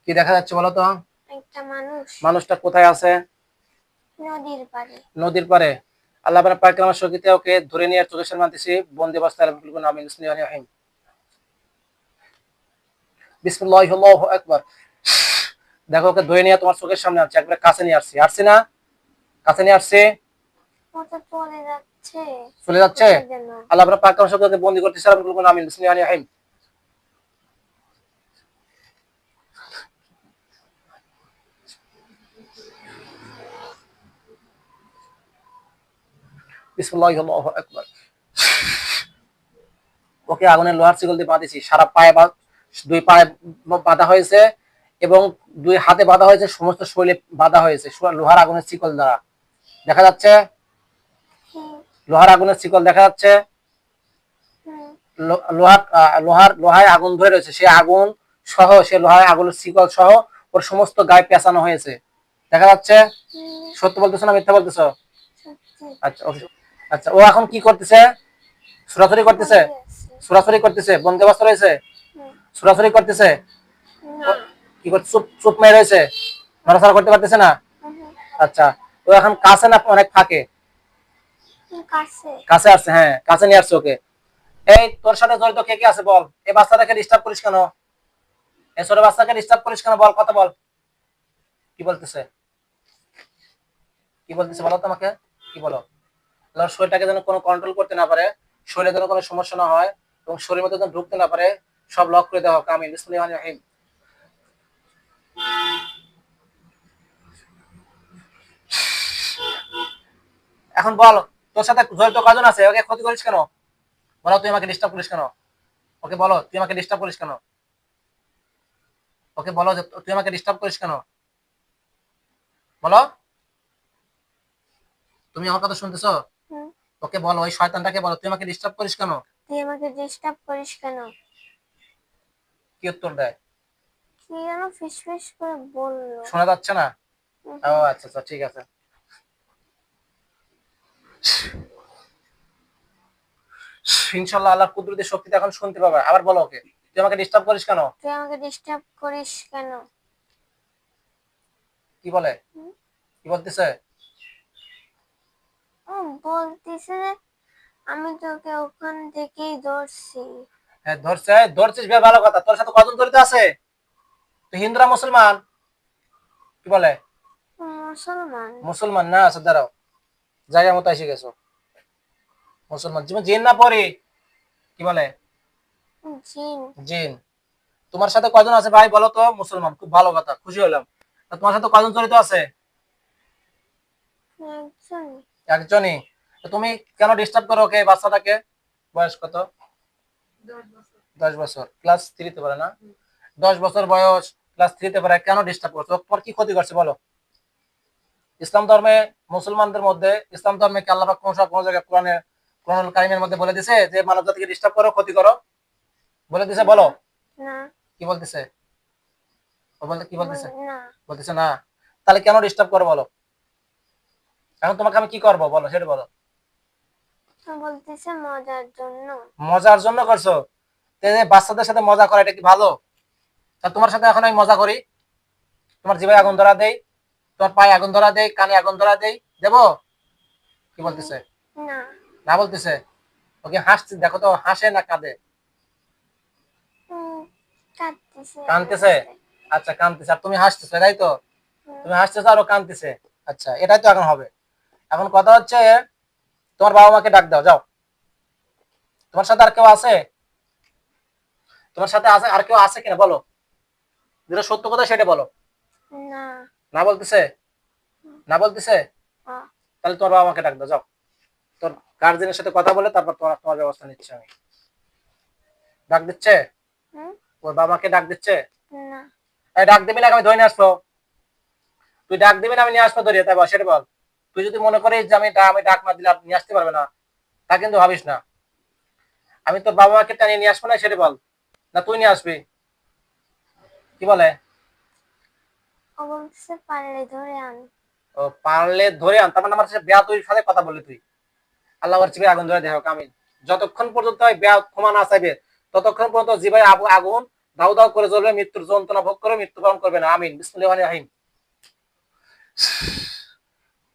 কি দেখা যাচ্ছে বলো তো? একটা মানুষ মানুষটা কোথায় আছে? নদীর পাড়ে। নদীর পাড়ে। আল্লাহ পাক আমার শক্তিতে ওকে ধরে নিয়ে চোখের সামনে আনতেছি, বন্দি অবস্থায় আমিন বিসমিল্লাহির রহিম। বিসমিল্লাহিল্লাহু আকবার। দেখো ওকে ধরে নিয়ে তোমার চোখের সামনে আনছি, একবার কাছে নিয়ে আসছি, আসছি না? কাছে নিয়ে আসছি। ও তো চলে যাচ্ছে। চলে যাচ্ছে। কোথায় যেন। আল্লাহ পাক আমার শক্তিতে বন্দি করতেছে, আমিন বিসমিল্লাহির রহিম। বিসমিল্লাহিল্লাহু আকবার। ওকে আগুনের লোহার শিকল দিয়ে বাঁধেছি, সারা পায়ে দুই পায়ে বাঁধা হয়েছে এবং দুই হাতে বাঁধা হয়েছে, সমস্ত শরীরে বাঁধা হয়েছে লোহার আগুনের শিকল দ্বারা। দেখা যাচ্ছে? লোহার আগুনের শিকল দেখা যাচ্ছে। লোহায় আগুন ধরে রয়েছে, সে আগুন সহ, সে লোহায় আগুনের শিকল সহ ওর সমস্ত গায়ে পেঁচানো হয়েছে। দেখা যাচ্ছে? সত্য বলতেছো না মিথ্যা বলতেছো? আচ্ছা আচ্ছা, ও এখন কি করতেছে? সরাসরি করতেছে, সরাসরি করতেছে, বন্দি অবস্থা রয়েছে, সরাসরি করতেছে। কি করতে? চুপ চুপ মেয়ে রয়েছে, নড়াচড়া করতে পারতেছে না। আচ্ছা, ও এখন কাছে না অনেক ফাঁকে? কাছে আসছে, হ্যাঁ কাছে নিয়ে আসছে ওকে। এই তোর সাথে জড়িত কে কে আছে বল? এই বাচ্চাটাকে ডিস্টার্ব করিস কেন? এই ছোট বাচ্চাকে ডিস্টার্ব করিস কেন? বল, কথা বল। কি বলতেছে? কি বলতেছে বলো তো আমাকে, কি বলো? শরীরটাকে যেন কোনো কন্ট্রোল করতে না পারে, শরীরে যেন কোনো সমস্যা না হয় এবং শরীরের মধ্যে যেন ঢুকতে না পারে, সব লক করে দেওয়া হোক। আমিন বিসমিল্লাহির রহিম। এখন বল, তোর সাথে জড়িত কজন আছে? ওকে ক্ষতি করিস কেন? বলো, তুই আমাকে ডিস্টার্ব করিস কেন? ওকে বলো, তুই আমাকে ডিস্টার্ব করিস কেন? ওকে বলো যে তুই আমাকে ডিস্টার্ব করিস কেন? বলো, তুমি আমার কথা শুনতেছো? ওকে বলো, ওই শয়তানটাকে বলো, তুই আমাকে ডিস্টার্ব করিস কেন? তুই আমাকে ডিস্টার্ব করিস কেন? কি উত্তর দেয়? কি যেন ফিসফিস করে বললো। শোনা যাচ্ছে না? ও আচ্ছা আচ্ছা, ঠিক আছে। ইনশাআল্লাহ আল্লাহর কুদরতি শক্তিতে এখন শুনতে পাবে। আবার বলো ওকে, তুই আমাকে ডিস্টার্ব করিস কেন? তুই আমাকে ডিস্টার্ব করিস কেন? কি বলে? কি বলতেছে? ও বলতিছে আমি তোকে ওখান থেকেই ধরছি। হ্যাঁ ধরছে, ধরছিস, বেশ ভালো কথা। তোর সাথে কজন জড়িত আছে? তুই হিন্দুরা মুসলমান? কি বলে? মুসলমান। মুসলমান না? আচ্ছা দাঁড়াও, জায়গা মতো এসে গেছো। মুসলমান জীবন জিন না পড়ি? কি বলে? জিন। জিন। তোমার সাথে কজন আছে ভাই বলো তো? মুসলমান, খুব ভালো কথা, খুশি হলাম। তোমার সাথে কজন জড়িত আছে? একজন। একজনই। তুমি কেন ডিস্টার্ব করো ওকে, বাচ্চাটাকে? বয়স কত? 10 বছর। ক্লাস 3 তে পারে না? 10 বছর বয়স, ক্লাস 3 তে পারে, কেন ডিস্টার্ব করছো? তোমার কি ক্ষতি করছে বলো? ইসলাম ধর্মে, মুসলমানদের মধ্যে, ইসলাম ধর্মে কি আল্লাহ পাক কোন জায়গায় কোরআনুল কারীমের মধ্যে বলে দিয়েছে যে মানব জাতিকে ডিস্টার্ব করো, ক্ষতি করো? বলে দিয়েছে? বলো। না। কি বলতেছে? ও বলতে কি বলতেছে? না। বলতেছে না। তাহলে কেন ডিস্টার্ব করো বলো? এখন তোমাকে আমি কি করবো বলো, সেটা বলো। বলতেছে মজার জন্য। মজার জন্য করছো? বাচ্চাদের সাথে মজা করা এটা কি ভালো? তা তোমার সাথে এখন আমি মজা করি, তোমার জিভায় আগুন ধরা দেই, তোমার পায়ে আগুন ধরা দেই, কানে আগুন ধরা দেই, দেবো? কি বলতেছে? না। না বলতেছে। ওকে হাসছে, দেখো তো হাসে না কাঁদে? কাঁদতেছে। আচ্ছা কাঁদতেছে, আর তুমি হাসতেছো, তাই তো? তুমি হাসতেছো আর ও কাঁদতেছে। আচ্ছা, এটাই তো এখন হবে। এখন কথা হচ্ছে, তোমার বাবা মাকে ডাক দাও, যাও। তোমার সাথে আর কেউ আছে? তোমার সাথে আছে আর কেউ আছে কিনা বলো, যেটা সত্য কথা সেটা বলো। না। না বলতেছে? না বলতেছে? তাহলে তোমার বাবা মাকে ডাক দাও, যাও। তোর গার্জেনের সাথে কথা বলে তারপর তোমার তোমার ব্যবস্থা নিচ্ছে আমি। ডাক দিচ্ছে? ওর বাবাকে ডাক দিচ্ছে? না। এই ডাক দিবি না, আমি ধরে নিয়ে আসবো। তুই ডাক দিবি না, আমি নিয়ে আসবো ধরিয়ে, তাই বল, সেটা বল। তুই যদি মনে করিস যে আমি ডাক না দিলে আপনি নিয়ে আসতে পারবে না, তা কিন্তু ভাবিস না। আমি তোর বাবা মাকে টানিয়ে নিয়ে আসবো না, সেটা বল। না তুই নিয়ে আসবি? কি বলে? ও বলছে পারলে ধরে আন। ও পারলে ধরে আন, তার মানে আমার সাথে বেয়াদবির সাথে কথা বললি তুই। আল্লাহর জিবে আগুন ধরে দেহ কামিল। যতক্ষণ পর্যন্ত বেয়াদ ক্ষমা না চাইবে ততক্ষণ পর্যন্ত জিবাই আগুন দাউ দাউ করে জ্বলবে, মৃত্যুর যন্ত্রণা ভোগ করে মৃত্যুবরণ করবে না। আমিন। বিসমিল্লাহির রহমানির রহিম।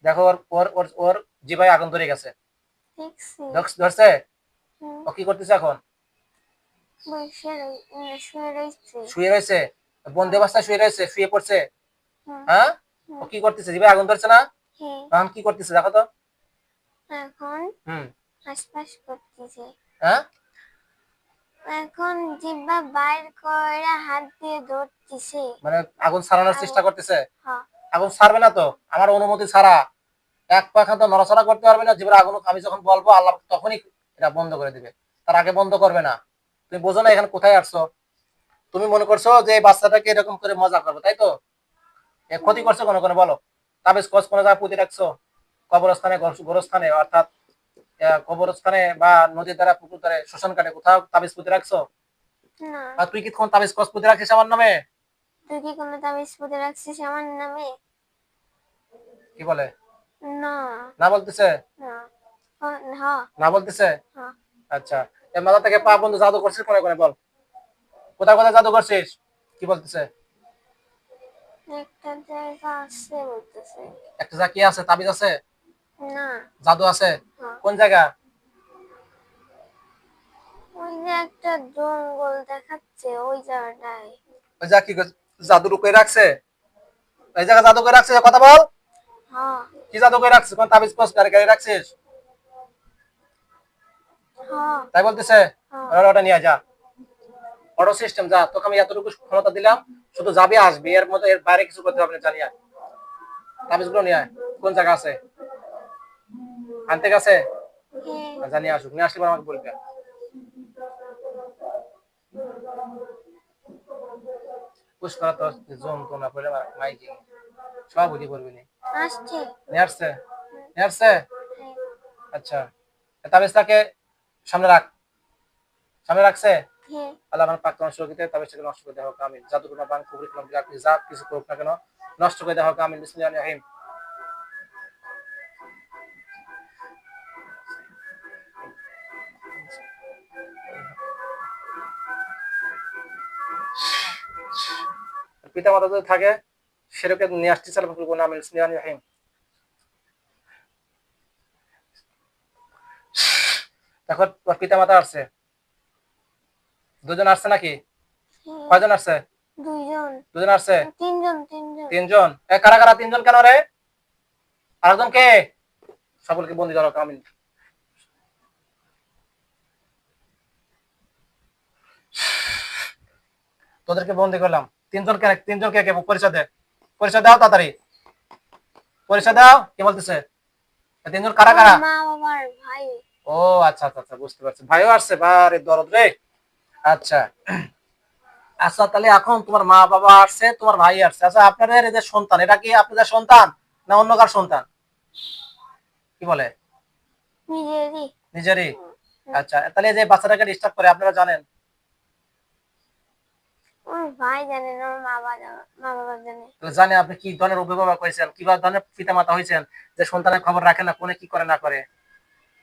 দেখো ওর ওর ওর ওর জিভায় আগুন ধরে গেছে। দেখছি। ধরছে? হুম, ও কি করতেছে এখন? শুয়ে রয়েছে। শুয়ে রয়েছে? বন্দি অবস্থায় শুয়ে রয়েছে, শুয়ে পড়ছে? হুম, হ্যাঁ? ও হুম, কি করতেছে? জিভায় আগুন ধরছে না? হ্যাঁ, এখন কি করতেছে দেখো তো? এখন হুম। হাসপাস করতেছে। হ্যাঁ? এখন জিহ্বা বাইর করে হাত দিয়ে ধরতেছে। মানে আগুন ছাড়ানোর চেষ্টা আগুন, করতেছে? হ্যাঁ, আগুন ছাড়বে না তো আমার অনুমতি ছাড়া। এক পা তো নড়াচড়া করতে পারবে না। জিভার আগুন আমি যখন বলবো আল্লাহ তখনই এটা বন্ধ করে দিবে। তার আগে বন্ধ করবে না। তুমি বোঝো না এখানে কোথায় আসছো? তুমি মনে করছো যে এই বাচ্চাটাকে এরকম করে মজা করবো, তাই তো? এ ক্ষতি হুম, করছো কোনো কোনো বলো? তাবিজ কস কোনো জায়গায় পুঁতে রাখছো? কবরস্থানে, গোরস্থানে, অর্থাৎ কবরস্থানে বা নদীর ধারে, পুকুর ধারে, শ্মশান কাটে কোথাও তাবিজ পুঁতে রাখছো? না। আর তুই কি কোন তাবিজ কস পুঁতে রাখিস আমার নামে? তুই কি কোনো তাবিজ পুঁতে রাখছিস আমার নামে? কি বলে? না, না বলতেছে? না, হ্যাঁ, না বলতেছে? হ্যাঁ। আচ্ছা, এই মাথা থেকে পা বন্ধু জাদু করছিস কোনে কোনে বল? কোথায় কোথায় জাদু করছিস? কি বলতেছে? একটা জায়গা আছে বলতেছে। একটা যা কি আছে? তাবিজ আছে? না, জাদু আছে? হ্যাঁ। কোন জায়গা? ওই যে একটা জঙ্গল দেখাচ্ছে ওই জায়গাটায়। ওই যা কি জাদু করে রাখছে? এই জায়গা জাদু করে রাখছিস, কথা বল। হ্যাঁ, কি জাদু করে রাখছিস? কোন তাবিজ কস গাড়ি গাড়ি রাখছিস? হ্যাঁ, তাই বলতেছে? হ্যাঁ। ওটা নিয়ে যা। অটো সিস্টেম যা, তোকে আমি এতটুকু ক্ষমতা দিলাম, শুধু যাবি আসবি, এর মধ্যে এর বাইরে কিছু করতে হবে না, জানি। তাবিজগুলো নিয়ে আয়। কোন জায়গা আছে? আনতে গেছে? হ্যাঁ, জানি আসুক, নিয়ে আসলে পরে আমাকে বলবে। পুশ করা তো যন্ত্রণা পড়লে মাইকে সব বুঝি করবি নি। আসছে। নিয়ে আসছে? হুম, নিয়ে আসছে? হ্যাঁ, আচ্ছা, তাবিজটাকে সামনে রাখ। সামনে রাখছে? হ্যাঁ। আল্লাহ আমার পাক নষ্ট করে দিতে তাবিজটাকে নষ্ট করে দেওয়া হোক, আমিন। জাদুগুলো বান কুবরি কলম যা কিছু করুক না কেন নষ্ট করে দেওয়া হোক, আমিন। বিসমিল্লাহির রহমানির রহিম। পিতা মাতা যদি থাকে সেরকম নিয়ে আসতে চাল বলবো না, আমিন। বিসমিল্লাহির রহমানির রহিম। দেখো তোর পিতা মাতা আসছে, দুজন আসছে নাকি? হ্যাঁ। কয়জন আসছে? দুইজন। দুজন আসছে? তিনজন, তিনজন। তিনজন? এ কারা কারা তিনজন কেন রে? আরেকজন কে? সকলকে বন্দি করো, আমিন। তোদেরকে বন্দি করলাম। তিনজন কে? তিনজন কে কে? পরিচয় দে, পরিচয় দাও তাড়াতাড়ি, পরিচয় দাও। কি বলতেছে? এই তিনজন কারা ওর কারা? মা বাবার ভাই। ও আচ্ছা আচ্ছা আচ্ছা, বুঝতে পারছি। ভাইও আসছে? বারে দরদ রে। আচ্ছা আচ্ছা, তাহলে এখন তোমার মা বাবা আসছে, তোমার ভাই আসছে। আচ্ছা, আপনাদের এই যে সন্তান, এটা কি আপনাদের সন্তান না অন্য কার সন্তান? কি বলে? নিজেরই। নিজেরই? হুম। আচ্ছা, তাহলে এই যে বাচ্চাটাকে ডিস্টার্ব করে আপনারা জানেন? ওর ভাই জানে না, ওর মা বাবা জানে। তাহলে জানে আপনি কি ধরনের অভিভাবক হয়েছেন, কি ধরনের পিতা মাতা হয়েছেন যে সন্তানের খবর রাখেন না, কোনে কি করে না করে।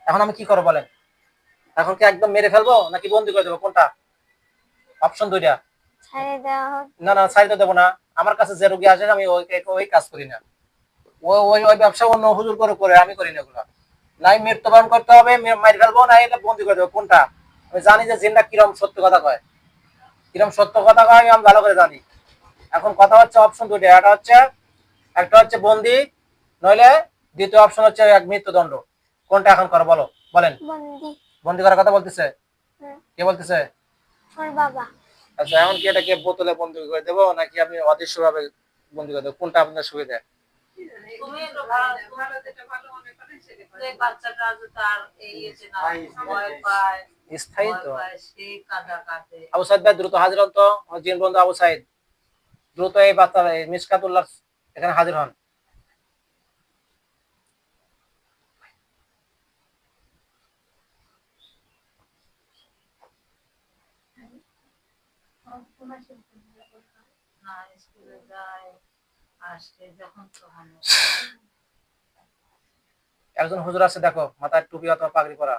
এখন আমি কি করবো বলেন? এখন কি একদম মেরে ফেলবো নাকি বন্দি করে দেবো, কোনটা? অপশন দুইটা। ছেড়ে দেওয়া হোক। না না, সাইডে দেবো না। আমার কাছে যে রোগী আসে আমি ওই ওই কাজ করি না। ওই ওই ওই ব্যবসা অন্য হুজুর করে করে, আমি করি না ওগুলো। নাই মৃত্যুবরণ করতে হবে, মারি ফেলবো, না এটা বন্দি করে দেবো, কোনটা? আমি জানি যে জিনটা কিরম সত্য কথা কয়, কিরম সত্য কথা কয় আমি ভালো করে জানি। এখন কথা হচ্ছে অপশন দুইটা, একটা হচ্ছে, একটা হচ্ছে বন্দি, নইলে দ্বিতীয় অপশন হচ্ছে এক মৃত্যুদণ্ড। কোনটা এখন করো বলো, বলেন। বন্দি। বন্দি করার কথা বলতেছে? হুম, কে বলতেছে? ওর বাবা। আচ্ছা, এখন কি এটাকে বোতলে বন্দি করে দেবো নাকি আমি অদৃশ্য ভাবে বন্দি করে দেবো, কোনটা আপনার সুবিধা? তুমি একটু ভালো যেটা ভালো মনে করেন সেটা করেন। যে বাচ্চাটা যে তার এই এতে না ভয় পায়, স্থায়ী ভয় তো। পায়, সে কাঁদা কাঁদে। আবু সাইদ ভাই দ্রুত হাজির হন তো। জিন বন্ধু আবু সাইদ, দ্রুত এই বাচ্চা এই মিসকাতুল্লাহ এখানে হাজির হন। না স্কুলে যায়, আসে যখন তখন। একজন হুজুর আছে, দেখো মাথায় টুপি অথবা পাগড়ি পরা,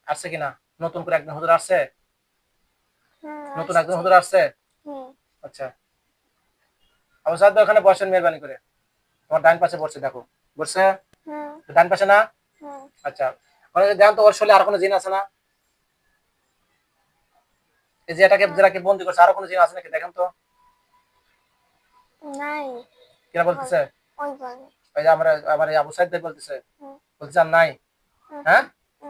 আসছে কিনা? নতুন করে একজন হুজুর আসছে? হুম, নতুন একজন আসছে। হুজুর আসছে? হুম আচ্ছা, আবু সাদ ভাই ওখানে বসেন মেহরবানি করে। তোমার ডান পাশে বসছে, দেখো বসছে হুম ডান পাশে না? হুম আচ্ছা, ওখানে দেখেন তো ওর শরীরে আর কোনো জিন আছে না? এই যে এটাকে যেটাকে বন্দি করছে, আরো কোনো জিন আছে নাকি দেখেন তো? নাই কিরা ওই বলতেছে? ওই বলে ওই যে আমরা আবার এই আবু সাইদ ভাই বলতেছে, হুম বলছে আর নাই। হুম হ্যাঁ,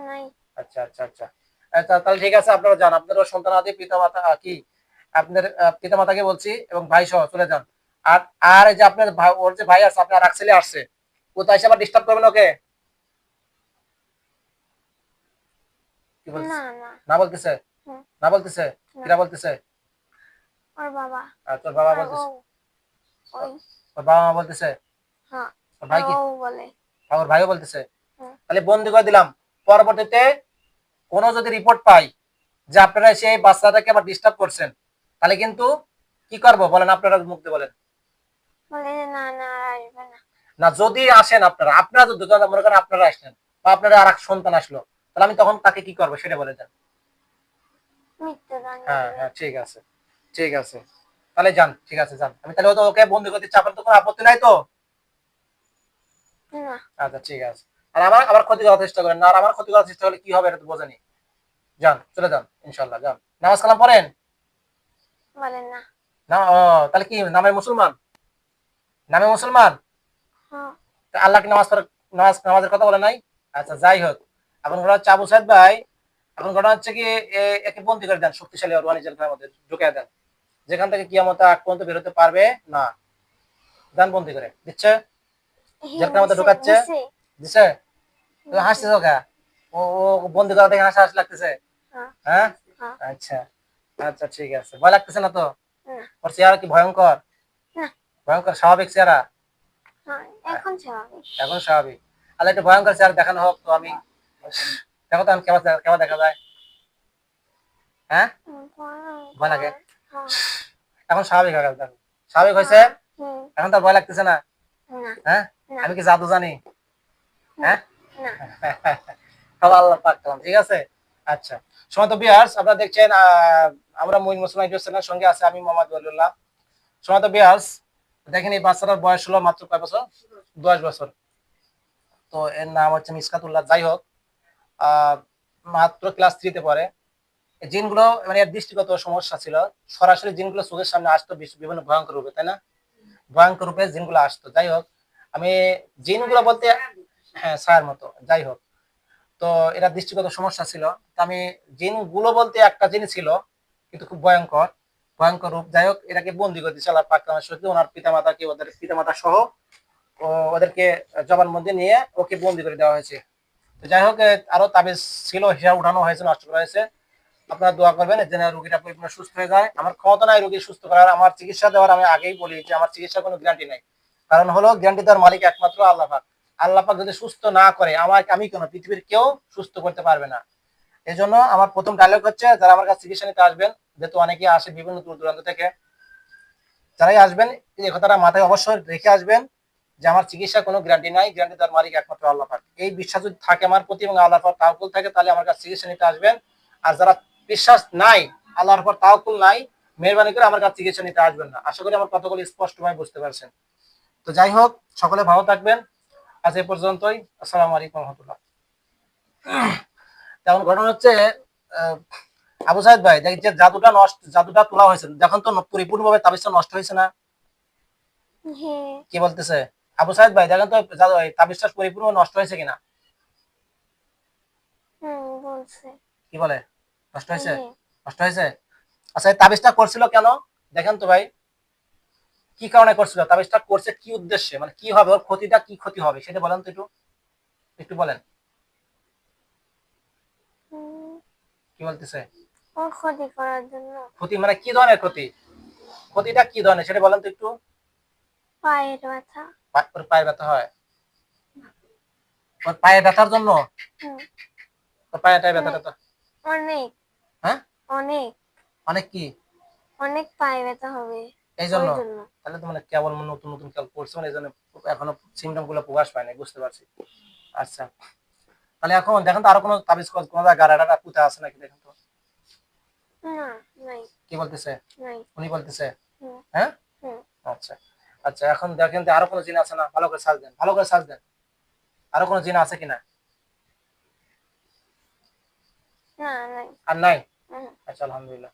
নাই আচ্ছা আচ্ছা আচ্ছা। আচ্ছা, তাহলে ঠিক আছে, আপনারা যান, আপনার সন্তানাদি পিতা মাতা কি আপনার পিতা মাতাকে বলছি এবং ভাই সহ চলে যান। আর আর এই যে আপনার ওর যে ভাই আছে, আপনার আর এক ছেলে আসছে, কোথায় এসে আবার ডিস্টার্ব করবেন ওকে? কি না বলতেছে? না না বলতেছে? হুম না বলতেছে? না কিরা বলতেছে? ওর বাবা আর তোর বাবা আর ও বলতেছে? ওই তোর বাবা মা বলতেছে? হ্যাঁ তোর আর ভাই কি? ও বলে ওর ভাইও বলতেছে? হুম তাহলে বন্দি করে দিলাম। পরবর্তীতে কোনো যদি রিপোর্ট পাই যে আপনারা সেই বাচ্চাটাকে আবার ডিস্টার্ব করছেন, তাহলে কিন্তু কি করব বলেন, আপনারা মুখ দিয়ে বলেন। বলে যে না না আর আসবে না না, যদি আসেন আপনারা, আপনারা যদি মনে করেন আপনারা আসলেন বা আপনারা আর এক সন্তান আসলো, তাহলে আমি তখন তাকে কি করবো সেটা বলে দেন। মৃত্যুদণ্ড হ্যাঁ দেবে হ্যাঁ, ঠিক আছে, ঠিক আছে, তাহলে যান, ঠিক আছে যান। আমি তাহলে ওকে বন্দি করতে চাপার তো কোনো আপত্তি নাই তো? না আচ্ছা ঠিক আছে। আর আমার আবার ক্ষতি করার চেষ্টা করেন না, আর আমার ক্ষতি করার চেষ্টা করলে কি হবে এটা তো বোঝেনি। যান, চলে যান, ইনশাল্লাহ যান। নামাজ কালাম পড়েন বলে না না? ও, তাহলে কি নামে মুসলমান? নামে মুসলমান? হ্যাঁ তা আল্লাহ কি নামাজের কথা বলে নাই? আচ্ছা, যাই হোক, এখন ঘটনা হচ্ছে আবু সাইদ ভাই, এখন ঘটনা হচ্ছে কি একে বন্দি করে দেন, শক্তিশালী ওয়ানি জেলখানার মধ্যে ঢুকিয়ে দেন, যেখান থেকে কিয়ামত আগ পর্যন্ত বেরোতে পারবে না। দেন, বন্দি করে দিচ্ছে, জেলখানার মধ্যে দিছে ঢুকাচ্ছে। দিছে দিছে? তুমি দিছে হাসতেছো কে? ও ও বন্দি করা দেখে হাসি হাসি লাগতেছে? হ্যাঁ হ্যাঁ, হ্যাঁ আচ্ছা আচ্ছা, ঠিক আছে, ভয় লাগতেছে না তো? না ওর চেহারা কি ভয়ঙ্কর? না ভয়ঙ্কর স্বাভাবিক চেহারা? হ্যাঁ এখন স্বাভাবিক এখন স্বাভাবিক। তাহলে একটু ভয়ঙ্কর চেহারা দেখানো হোক তো, আমি দেখো তো আমি কেমন কেমন দেখা যায়। হ্যাঁ, ভয় লাগে? হ্যাঁ এখন স্বাভাবিক হয়ে গেল, দেখো স্বাভাবিক হয়েছে। হুম এখন তো আর ভয় লাগতেছে না? না হ্যাঁ, না আমি কি জাদু জানি? হ্যাঁ, না সব আল্লাহ পাক করলাম, ঠিক আছে। আচ্ছা, সময় তো বিয়ার্স, আপনারা দেখছেন আমরা মুইন মুসলমান ইউটিউব চ্যানেল, সঙ্গে আছে আমি মোহাম্মদ ওয়ালিউল্লাহ। সময় তো বিয়ার্স, দেখেন এই বাচ্চাটার বয়স হলো মাত্র কয় বছর? 10 বছর। তো এর নাম হচ্ছে মিসকাতুল্লাহ। যাই হোক, আহ মাত্র ক্লাস 3-তে পড়ে। এই জিনগুলো মানে এর দৃষ্টিগত সমস্যা ছিল, সরাসরি জিনগুলো চোখের সামনে আসতো বিভিন্ন ভয়ঙ্কর রূপে, তাই না? ভয়ঙ্কর রূপে জিনগুলো আসতো। যাই হোক, আমি জিনগুলো বলতে, হ্যাঁ ছায়ার মতো, যাই হোক, তো এটা দৃষ্টিগত সমস্যা ছিল। তো আমি জিনগুলো বলতে একটা জিনিস ছিল, কিন্তু খুব ভয়ঙ্কর, ভয়ঙ্কর রূপ। যাই হোক, এটাকে বন্দি করে দিয়েছে আল্লাহ পাক রহমতের সহিত, ওনার পিতামাতাকে, ওদের পিতামাতা সহ ওদেরকে জবানবন্দি নিয়ে ওকে বন্দি করে দেওয়া হয়েছে। তো যাই হোক, আরো তাবিজ ছিল, হিসাব উঠানো হয়েছে, নষ্ট করা হয়েছে। আপনারা দোয়া করবেন যেন রোগীটা পরিপূর্ণ সুস্থ হয়ে যায়। আমার ক্ষমতা নাই রোগী সুস্থ করার, আমার চিকিৎসা দেওয়ার। আমি আগেই বলি যে আমার চিকিৎসার কোনো গ্যারান্টি নাই, কারণ হলো গ্যারান্টি দেওয়ার মালিক একমাত্র আল্লাহ পাক। আল্লাহ পাক যদি সুস্থ না করে, আমি কেন, পৃথিবীর কেউ সুস্থ করতে পারবে না। এই জন্য আমার প্রথম ডায়লগ হচ্ছে, যারা আমার কাছে চিকিৎসা নিতে আসবেন, যেহেতু অনেকেই আসে বিভিন্ন দূর দূরান্ত থেকে, যারাই আসবেন এই কথাটা মাথায় অবশ্যই রেখে আসবেন যে আমার চিকিৎসার কোনো গ্যারান্টি নাই, গ্যারান্টি দেওয়ার মালিক একমাত্র আল্লাহ পাক। এই বিশ্বাস যদি থাকে আমার প্রতি এবং আল্লাহর পর তাওয়াক্কুল থাকে, তাহলে আমার কাছে চিকিৎসা নিতে আসবেন। আর যারা বিশ্বাস নাই, আল্লাহর পর তাওয়াক্কুল নাই, মেহরবানি করে আমার কাছে চিকিৎসা নিতে আসবেন না। আশা করি আমার কথাগুলো স্পষ্টভাবে বুঝতে পারছেন। তো যাই হোক, সকলে ভালো থাকবেন। আজ এই পর্যন্তই। আসসালামু আলাইকুম রহমতুল্লাহ। তেমন ঘটনা হচ্ছে, আহ, আবু সাইদ ভাই, দেখ যে জাদুটা তোলা হয়েছে, যখন তো পরিপূর্ণভাবে তাবিজটা নষ্ট হয়েছে না? হ্যাঁ কি বলতেছে? আবু সাইদ ভাই, দেখেন তো তাবিজটা পরিপূর্ণ নষ্ট হয়েছে কিনা? বলছে কি বলে? নষ্ট হয়েছে? হ্যাঁ নষ্ট হয়েছে? আচ্ছা, এই তাবিজটা করছিল কেন দেখেন তো ভাই, কি কারণে করছিল? তাবিজটা করছে কি উদ্দেশ্যে, মানে কি হবে, ওর ক্ষতিটা কি ক্ষতি হবে সেটা বলেন তো, একটু একটু বলেন। হুম, কি বলতেছে? ওর ক্ষতি করার জন্য ক্ষতি মানে কি ধরনের ক্ষতি? ক্ষতিটা কি ধরনের সেটা বলেন তো একটু। পায়ের ব্যথা ওর পায়ে ব্যথা হয়? ওর পায়ে ব্যথার জন্য? হুম, ওর পায়েটায় অনেক ব্যথাটা তো, অনেক হ্যাঁ, অনেক অনেক কি অনেক পায়ে ব্যথা হবে এই জন্য? ওই জন্য তাহলে তো মানে কেবল নতুন নতুন কেবল পড়ছে, মানে এই জন্য এখনো সিমটম গুলো প্রকাশ পায় না, বুঝতে পারছি। আচ্ছা, তাহলে এখন দেখেন তো আরো কোনো তাবিজ কোনো গাড়াটা পুঁতে আছে নাকি দেখেন তো। না নাই কি বলতেছে? নাই উনি বলতেছে হুম হ্যাঁ? হুম আচ্ছা আচ্ছা, এখন দেখেন যে আরো কোনো জিন আছে না, ভালো করে সার্চ দেন, ভালো করে সার্চ দেন, আরো কোনো জিন আছে কিনা। না নাই আর নাই? হুম আচ্ছা, আলহামদুলিল্লাহ।